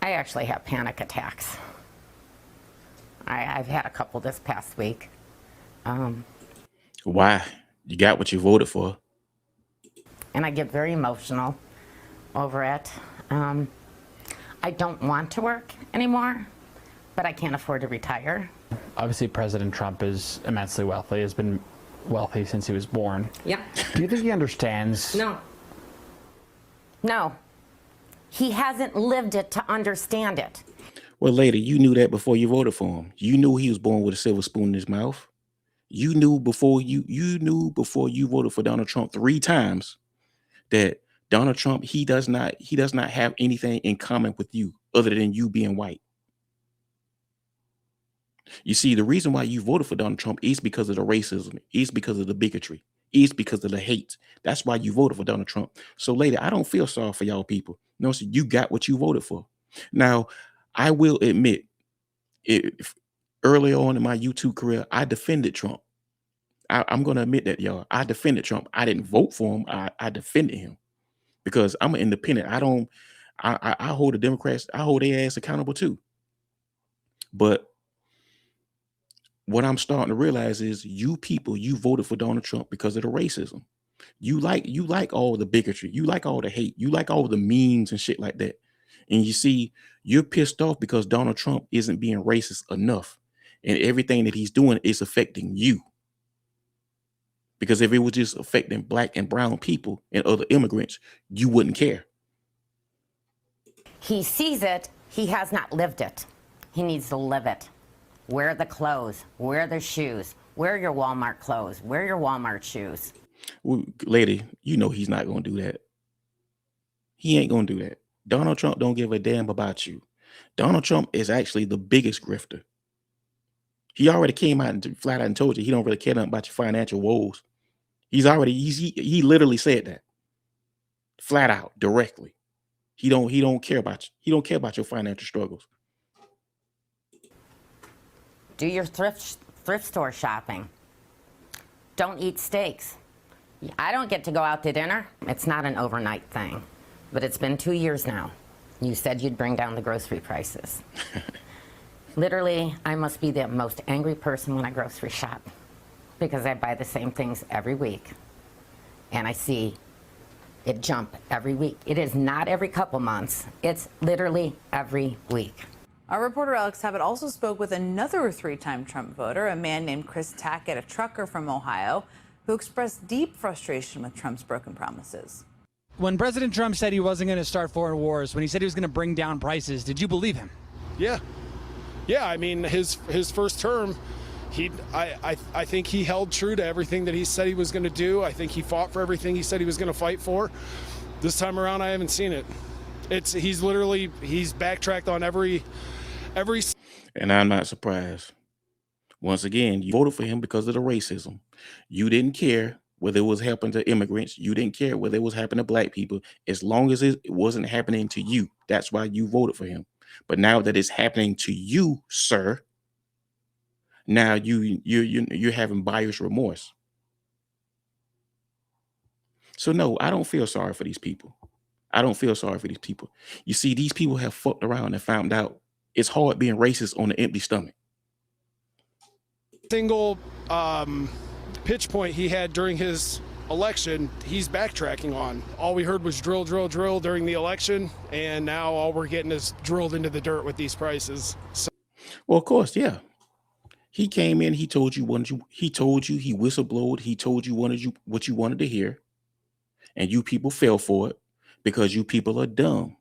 I actually have panic attacks. I've had a couple this past week. Why? You got what you voted for. And I get very emotional over it. I don't want to work anymore, but I can't afford to retire. Obviously, President Trump is immensely wealthy, has been wealthy since he was born. Yep. Do you think he understands? No. No. He hasn't lived it to understand it. Well, lady, you knew that before you voted for him. You knew he was born with a silver spoon in his mouth. You knew before you voted for Donald Trump 3 times that Donald Trump, he does not have anything in common with you other than you being white. You see, the reason why you voted for Donald Trump is because of the racism, is because of the bigotry, is because of the hate. That's why you voted for Donald Trump. So, lady, I don't feel sorry for y'all people. No, so you got what you voted for. Now, I will admit, early on in my YouTube career, I defended Trump. I'm going to admit that, y'all. I defended Trump. I didn't vote for him. I defended him because I'm an independent. I hold the Democrats, I hold their ass accountable too. But what I'm starting to realize is you people, you voted for Donald Trump because of the racism. You like all the bigotry. You like all the hate. You like all the memes and shit like that. And you see, you're pissed off because Donald Trump isn't being racist enough. And everything that he's doing is affecting you. Because if it was just affecting black and brown people and other immigrants, you wouldn't care. He sees it. He has not lived it. He needs to live it. Wear the clothes. Wear the shoes. Wear your Walmart clothes. Wear your Walmart shoes. Well, lady, you know he's not going to do that. He ain't going to do that. Donald Trump don't give a damn about you. Donald Trump is actually the biggest grifter. He already came out and flat out and told you he don't really care nothing about your financial woes. He literally said that flat out, directly. He don't care about you. He don't care about your financial struggles. Do your thrift store shopping. Don't eat steaks. I don't get to go out to dinner. It's not an overnight thing, but it's been 2 years now. You said you'd bring down the grocery prices. Literally, I must be the most angry person when I grocery shop because I buy the same things every week and I see it jump every week. It is not every couple months. It's literally every week. Our reporter Alex Tabbitt also spoke with another 3-time Trump voter, a man named Chris Tackett, a trucker from Ohio, who expressed deep frustration with Trump's broken promises. When President Trump said he wasn't going to start foreign wars, when he said he was going to bring down prices, did you believe him? Yeah. I mean, his first term, I think he held true to everything that he said he was going to do. I think he fought for everything he said he was going to fight for. This time around, I haven't seen it. He's backtracked on every. And I'm not surprised. Once again, you voted for him because of the racism. You didn't care whether it was happening to immigrants. You didn't care whether it was happening to black people. As long as it wasn't happening to you, that's why you voted for him. But now that it's happening to you, sir, now you're having buyer's remorse. So no, I don't feel sorry for these people. I don't feel sorry for these people. You see, these people have fucked around and found out it's hard being racist on an empty stomach. Single pitch point he had during his election, he's backtracking on. All we heard was drill, drill, drill during the election, and now all we're getting is drilled into the dirt with these prices. So well, of course, yeah. He came in, he told you, he whistleblowed, he told you what you wanted to hear, and you people fell for it because you people are dumb.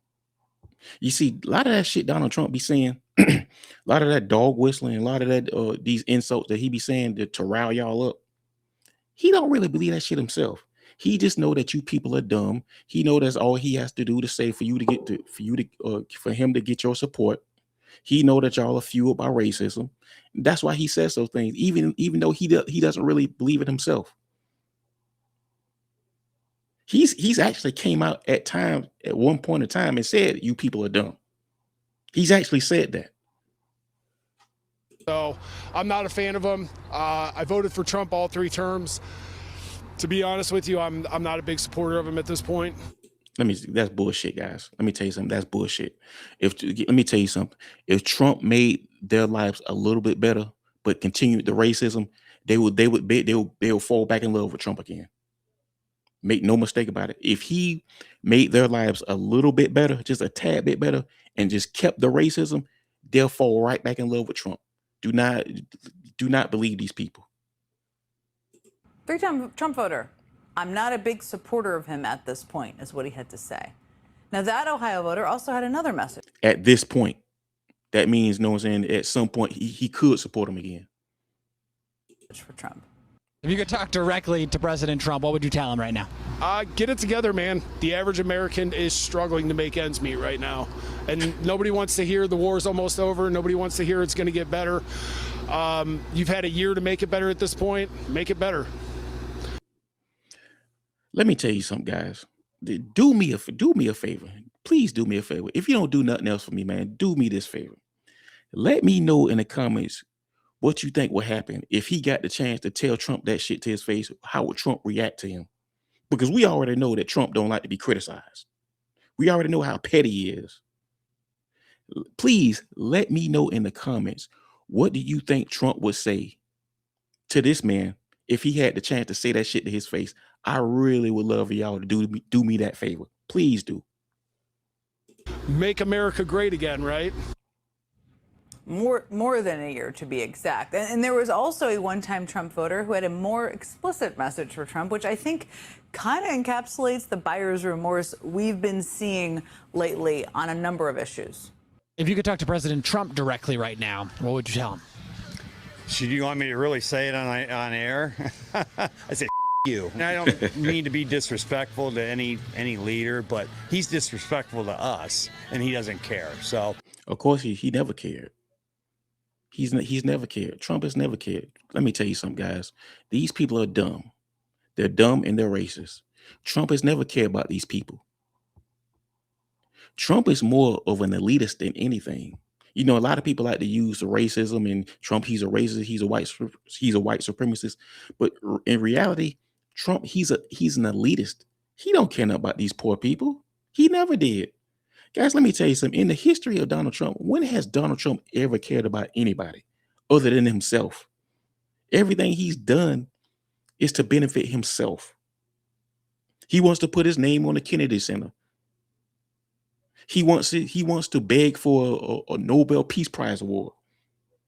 You see, a lot of that shit Donald Trump be saying, a lot of that dog whistling, a lot of that these insults that he be saying to rile y'all up. He don't really believe that shit himself. He just know that you people are dumb. He know that's all he has to do to say for him to get your support. He know that y'all are fueled by racism. That's why he says those things, even though he doesn't really believe it himself. He's actually came out at one point in time and said, you people are dumb. He's actually said that. So I'm not a fan of him. I voted for Trump all 3 terms. To be honest with you, I'm not a big supporter of him at this point. That's bullshit, guys. Let me tell you something. That's bullshit. Let me tell you something. If Trump made their lives a little bit better, but continued the racism, they'll fall back in love with Trump again. Make no mistake about it. If he made their lives a little bit better, just a tad bit better, and just kept the racism, they'll fall right back in love with Trump. Do not believe these people. Three-time Trump voter. I'm not a big supporter of him at this point, is what he had to say. Now, that Ohio voter also had another message. At this point, that means, you know what I'm saying, at some point, he could support him again. For Trump. If you could talk directly to President Trump, what would you tell him right now? Get it together, man. The average American is struggling to make ends meet right now. And nobody wants to hear the war's almost over. Nobody wants to hear it's going to get better. You've had a year to make it better at this point. Make it better. Let me tell you something, guys. Do me a favor. Please do me a favor. If you don't do nothing else for me, man, do me this favor. Let me know in the comments what you think would happen if he got the chance to tell Trump that shit to his face. How would Trump react to him? Because we already know that Trump don't like to be criticized. We already know how petty he is. Please let me know in the comments, what do you think Trump would say to this man if he had the chance to say that shit to his face? I really would love for y'all to do me that favor. Please do. Make America great again, right? More than a year, to be exact. And there was also a one-time Trump voter who had a more explicit message for Trump, which I think kind of encapsulates the buyer's remorse we've been seeing lately on a number of issues. If you could talk to President Trump directly right now, what would you tell him? Should you want me to really say it on air? I say you. And I don't mean to be disrespectful to any leader, but he's disrespectful to us, and he doesn't care. So, of course, he never cared. He's never cared. Trump has never cared. Let me tell you something, guys. These people are dumb. They're dumb and they're racist. Trump has never cared about these people. Trump is more of an elitist than anything. You know, a lot of people like to use the racism and Trump, he's a racist, he's a white supremacist. But in reality, Trump, he's an elitist. He don't care about these poor people. He never did. Guys, let me tell you something. In the history of Donald Trump, when has Donald Trump ever cared about anybody other than himself? Everything he's done is to benefit himself. He wants to put his name on the Kennedy Center. He wants to beg for a Nobel Peace Prize award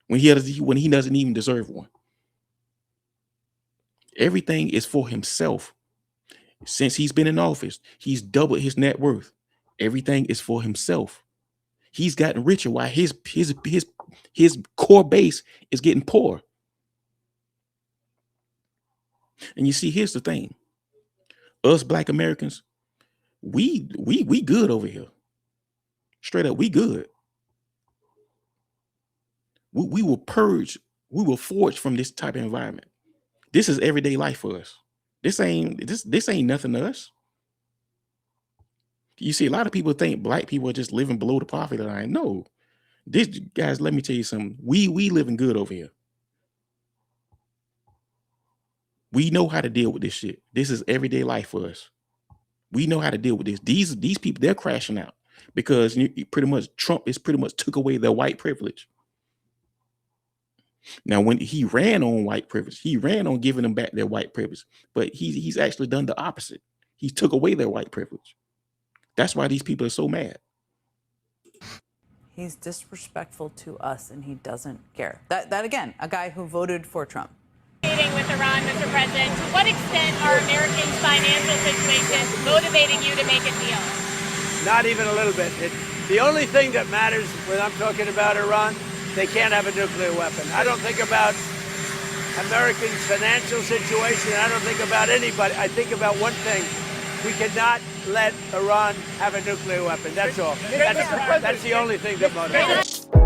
when he doesn't even deserve one. Everything is for himself. Since he's been in office, he's doubled his net worth. Everything is for himself. He's gotten richer while his core base is getting poor. And you see, here's the thing. Us Black Americans, we good over here. Straight up, we good. We will purge, we will forge from this type of environment. This is everyday life for us. This ain't nothing to us. You see, a lot of people think Black people are just living below the poverty line. No, this, guys, let me tell you something. We living good over here. We know how to deal with this shit. This is everyday life for us. We know how to deal with this. These people, they're crashing out because Trump is pretty much took away their white privilege. Now, when he ran on white privilege, he ran on giving them back their white privilege, but he's actually done the opposite. He took away their white privilege. That's why these people are so mad. He's disrespectful to us, and he doesn't care. That again, a guy who voted for Trump. Meeting with Iran, Mr. President, to what extent are Americans' financial situations motivating you to make a deal? Not even a little bit. The only thing that matters when I'm talking about Iran, they can't have a nuclear weapon. I don't think about Americans' financial situation. I don't think about anybody. I think about one thing. We cannot let Iran have a nuclear weapon. That's all. That's the only thing that motivates.